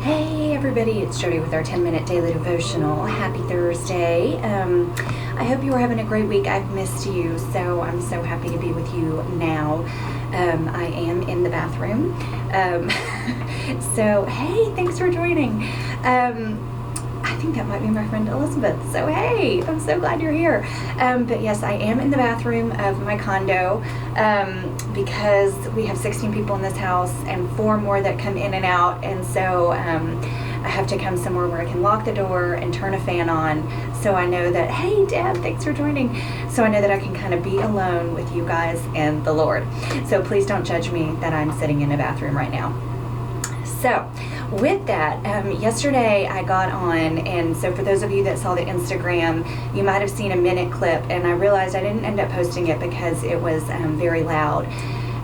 Hey everybody, it's Jody with our 10-minute daily devotional. Happy Thursday. I hope you are having a great week. I've missed you, so I'm so happy to be with you now. I am in the bathroom. So hey, thanks for joining. I think that might be my friend Elizabeth. So hey, I'm so glad you're here. But yes, I am in the bathroom of my condo because we have 16 people in this house and 4 more that come in and out. And so I have to come somewhere where I can lock the door and turn a fan on. So I know that, hey Deb, thanks for joining. So I know that I can kind of be alone with you guys and the Lord. So please don't judge me that I'm sitting in a bathroom right now. So with that, yesterday I got on, and so for those of you that saw the Instagram, you might have seen a minute clip, and I realized I didn't end up posting it because it was very loud.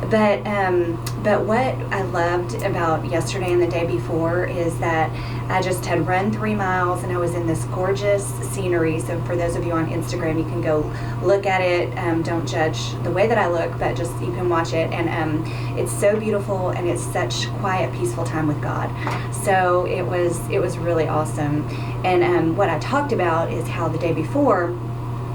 But what I loved about yesterday and the day before is that I just had run 3 miles and I was in this gorgeous scenery. So for those of you on Instagram, you can go look at it. Don't judge the way that I look, but just you can watch it. And it's so beautiful, and it's such quiet, peaceful time with God. So it was really awesome. And what I talked about is how the day before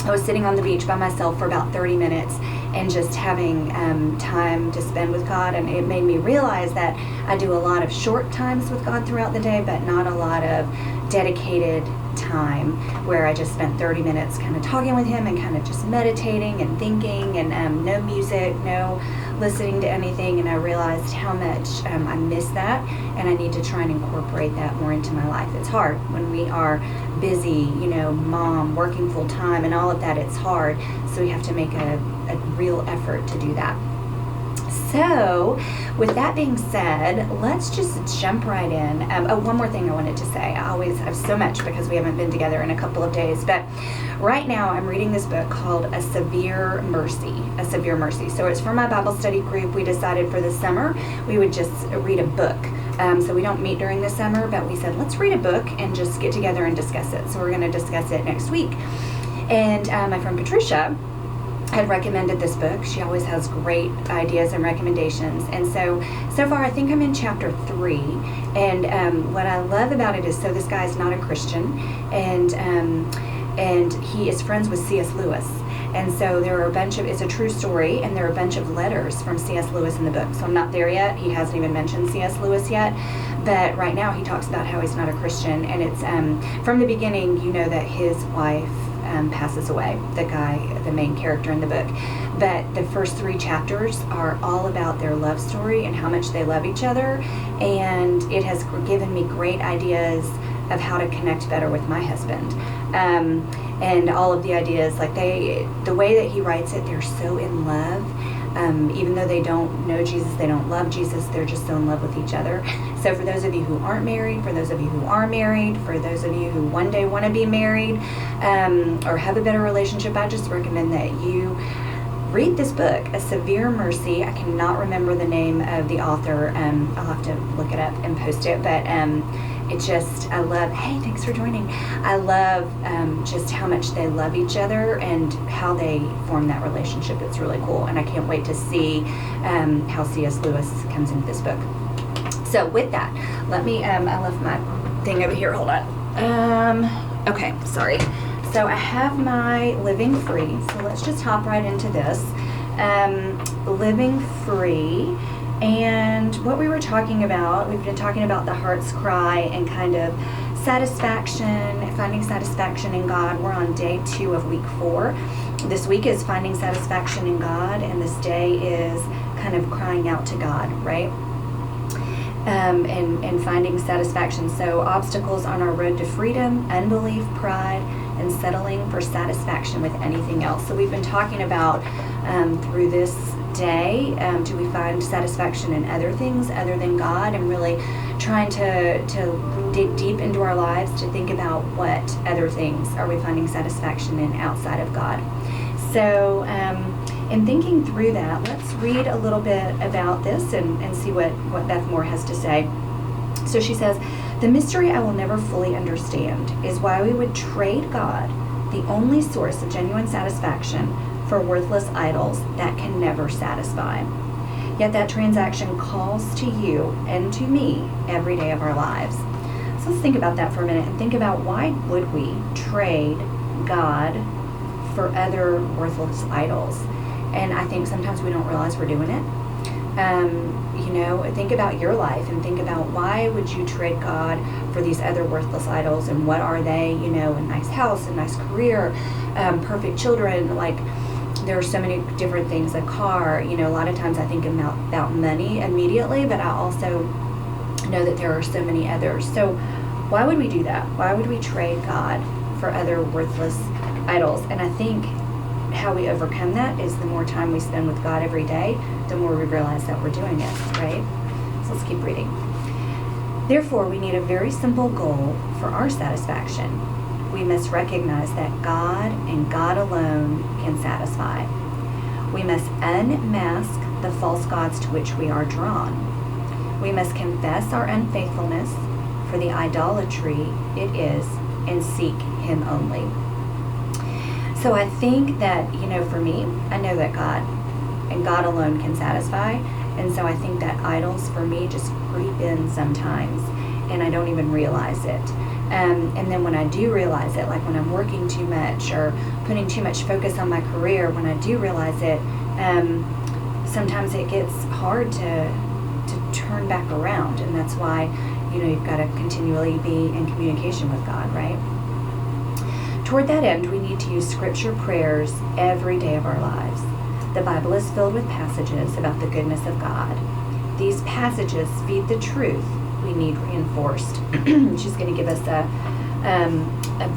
I was sitting on the beach by myself for about 30 minutes and just having time to spend with God. And it made me realize that I do a lot of short times with God throughout the day, but not a lot of dedicated time where I just spent 30 minutes kind of talking with Him and kind of just meditating and thinking, and no music, no listening to anything. And I realized how much I miss that, and I need to try and incorporate that more into my life. It's hard when we are busy, mom, working full time and all of that. It's hard. So we have to make a real effort to do that. So with that being said, let's just jump right in. One more thing I wanted to say. I always have so much because we haven't been together in a couple of days, but right now I'm reading this book called A Severe Mercy. A Severe Mercy. So it's for my Bible study group. We decided for the summer we would just read a book. So we don't meet during the summer, but we said let's read a book and just get together and discuss it. So we're going to discuss it next week. And my friend Patricia had recommended this book. She always has great ideas and recommendations. And so far I think I'm in chapter 3. And what I love about it is, so this guy's not a Christian, and he is friends with C.S. Lewis. And so there are it's a true story, and there are a bunch of letters from C.S. Lewis in the book. So I'm not there yet. He hasn't even mentioned C.S. Lewis yet. But right now he talks about how he's not a Christian. And it's from the beginning, that his wife passes away, the main character in the book. But the first 3 chapters are all about their love story and how much they love each other. And it has given me great ideas of how to connect better with my husband. And all of the ideas, like the way that he writes it, they're so in love. Even though they don't know Jesus, they don't love Jesus, they're just so in love with each other. So for those of you who aren't married, for those of you who are married, for those of you who one day want to be married, or have a better relationship, I just recommend that you read this book, A Severe Mercy. I cannot remember the name of the author. I'll have to look it up and post it, but I love, hey, thanks for joining. I love just how much they love each other and how they form that relationship. It's really cool, and I can't wait to see how C.S. Lewis comes into this book. So with that, let me, I left my thing over here, hold on. Okay, sorry. So I have my Living Free, so let's just hop right into this. Living Free. And what we were talking about, we've been talking about the heart's cry and kind of satisfaction, finding satisfaction in God. We're on day 2 of week 4. This week is finding satisfaction in God, and this day is kind of crying out to God, right? And finding satisfaction. So obstacles on our road to freedom, unbelief, pride, and settling for satisfaction with anything else. So we've been talking about through this day, do we find satisfaction in other things other than God, and really trying to dig deep into our lives to think about what other things are we finding satisfaction in outside of God. So in thinking through that, let's read a little bit about this and see what Beth Moore has to say. So she says, the mystery I will never fully understand is why we would trade God, the only source of genuine satisfaction, for worthless idols that can never satisfy. Yet that transaction calls to you and to me every day of our lives. So let's think about that for a minute and think about, why would we trade God for other worthless idols? And I think sometimes we don't realize we're doing it. Think about your life and think about, why would you trade God for these other worthless idols? And what are they? A nice house, a nice career, perfect children. Like, there are so many different things, a car. A lot of times I think about money immediately, but I also know that there are so many others. So why would we do that? Why would we trade God for other worthless idols? And I think how we overcome that is the more time we spend with God every day, the more we realize that we're doing it, right? So let's keep reading. Therefore, we need a very simple goal for our satisfaction. We must recognize that God and God alone can satisfy. We must unmask the false gods to which we are drawn. We must confess our unfaithfulness for the idolatry it is and seek Him only. So I think that, for me, I know that God and God alone can satisfy. And so I think that idols for me just creep in sometimes and I don't even realize it. And then when I do realize it, like when I'm working too much or putting too much focus on my career, when I do realize it, sometimes it gets hard to turn back around. And that's why, you've got to continually be in communication with God, right? Toward that end, we need to use scripture prayers every day of our lives. The Bible is filled with passages about the goodness of God. These passages feed the truth we need reinforced. She's going to give us a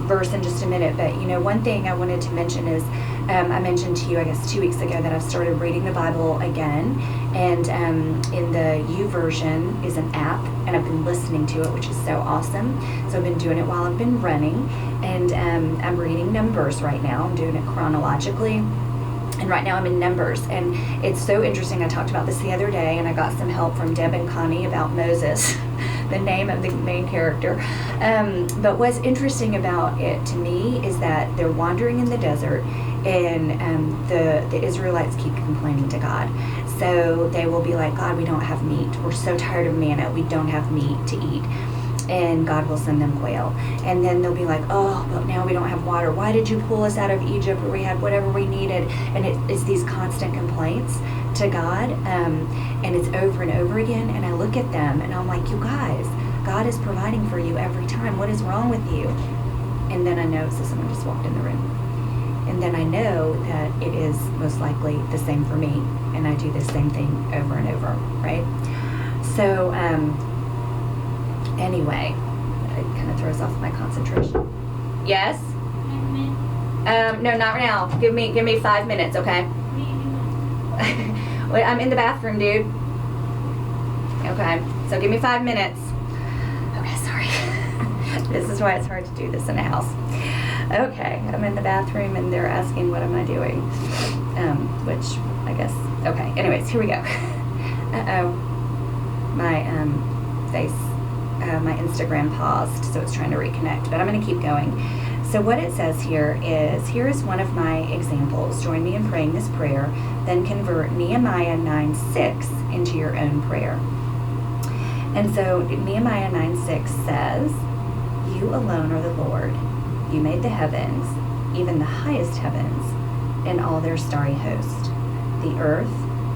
verse in just a minute, but one thing I wanted to mention is, I mentioned to you, I guess 2 weeks ago, that I've started reading the Bible again, and in the YouVersion is an app, and I've been listening to it, which is so awesome. So I've been doing it while I've been running, and I'm reading Numbers right now. I'm doing it chronologically. And right now I'm in Numbers, and it's so interesting. I talked about this the other day, and I got some help from Deb and Connie about Moses, the name of the main character. But what's interesting about it to me is that they're wandering in the desert, and the Israelites keep complaining to God. So they will be like, God, we don't have meat. We're so tired of manna. We don't have meat to eat. And God will send them quail. And then they'll be like, oh, but now we don't have water. Why did you pull us out of Egypt where we had whatever we needed? And it's these constant complaints to God. And it's over and over again. And I look at them and I'm like, you guys, God is providing for you every time. What is wrong with you? And then I know, so someone just walked in the room. And then I know that it is most likely the same for me. And I do the same thing over and over, right? So, anyway, it kind of throws off my concentration. Yes? No, not right now. Give me 5 minutes, okay? Wait, I'm in the bathroom, dude. Okay, so give me 5 minutes. Okay, sorry. This is why it's hard to do this in a house. Okay, I'm in the bathroom and they're asking what am I doing, which I guess, okay. Anyways, here we go. My face. My Instagram paused, so it's trying to reconnect, but I'm going to keep going. So what it says here is one of my examples. Join me in praying this prayer, then convert Nehemiah 9:6 into your own prayer. And so Nehemiah 9:6 says, you alone are the Lord. You made the heavens, even the highest heavens, and all their starry host, the earth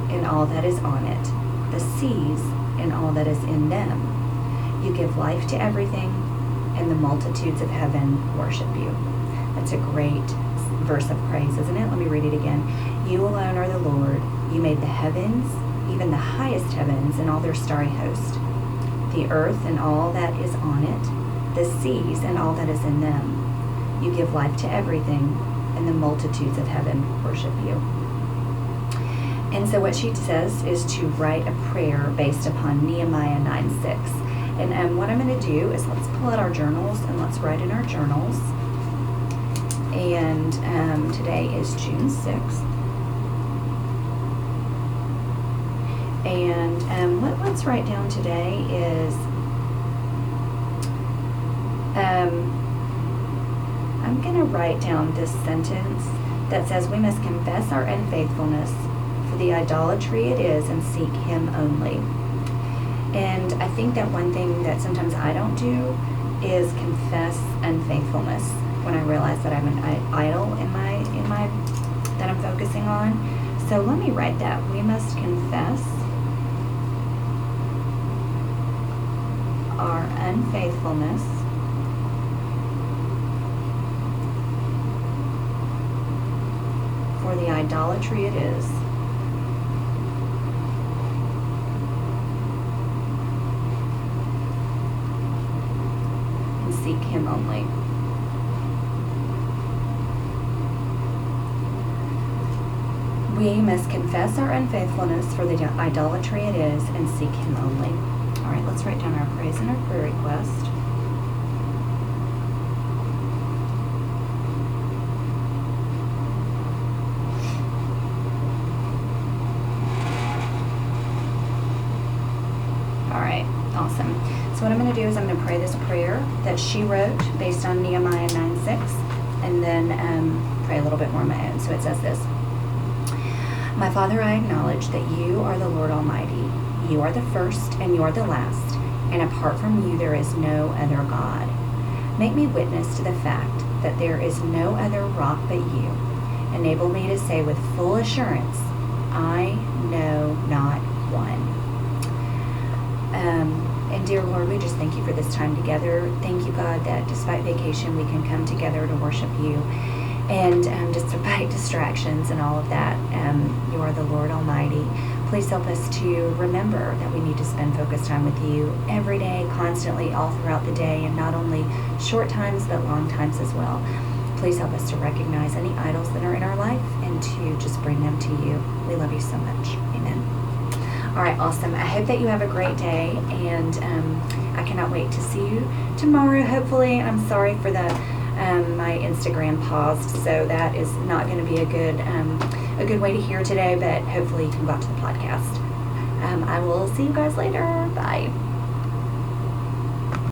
and all that is on it, the seas and all that is in them. You give life to everything, and the multitudes of heaven worship you. That's a great verse of praise, isn't it? Let me read it again. You alone are the Lord. You made the heavens, even the highest heavens, and all their starry host, the earth and all that is on it, the seas and all that is in them. You give life to everything, and the multitudes of heaven worship you. And so what she says is to write a prayer based upon Nehemiah 9:6. And what I'm going to do is let's pull out our journals and let's write in our journals. And today is June 6th. And what let's write down today is I'm going to write down this sentence that says we must confess our unfaithfulness for the idolatry it is and seek Him only. And I think that one thing that sometimes I don't do is confess unfaithfulness when I realize that I'm an idol in my that I'm focusing on. So let me write that. We must confess our unfaithfulness for the idolatry it is. And seek Him only. We must confess our unfaithfulness for the idolatry it is and seek Him only. All right, let's write down our praise and our prayer request. All right, awesome. So what I'm going to do is I'm going to pray this prayer that she wrote based on Nehemiah 9:6, and then pray a little bit more on my own. So it says this. My Father, I acknowledge that you are the Lord Almighty. You are the first and you are the last, and apart from you there is no other God. Make me witness to the fact that there is no other rock but you. Enable me to say with full assurance, I know not one. And dear Lord, we just thank you for this time together. Thank you, God, that despite vacation we can come together to worship you. And despite distractions and all of that, you are the Lord Almighty. Please help us to remember that we need to spend focused time with you every day, constantly, all throughout the day, and not only short times, but long times as well. Please help us to recognize any idols that are in our life and to just bring them to you. We love you so much. Amen. All right, awesome. I hope that you have a great day, and I cannot wait to see you tomorrow, hopefully. I'm sorry for the my Instagram paused, so that is not going to be a good way to hear today, but hopefully you can go out to the podcast. I will see you guys later. Bye.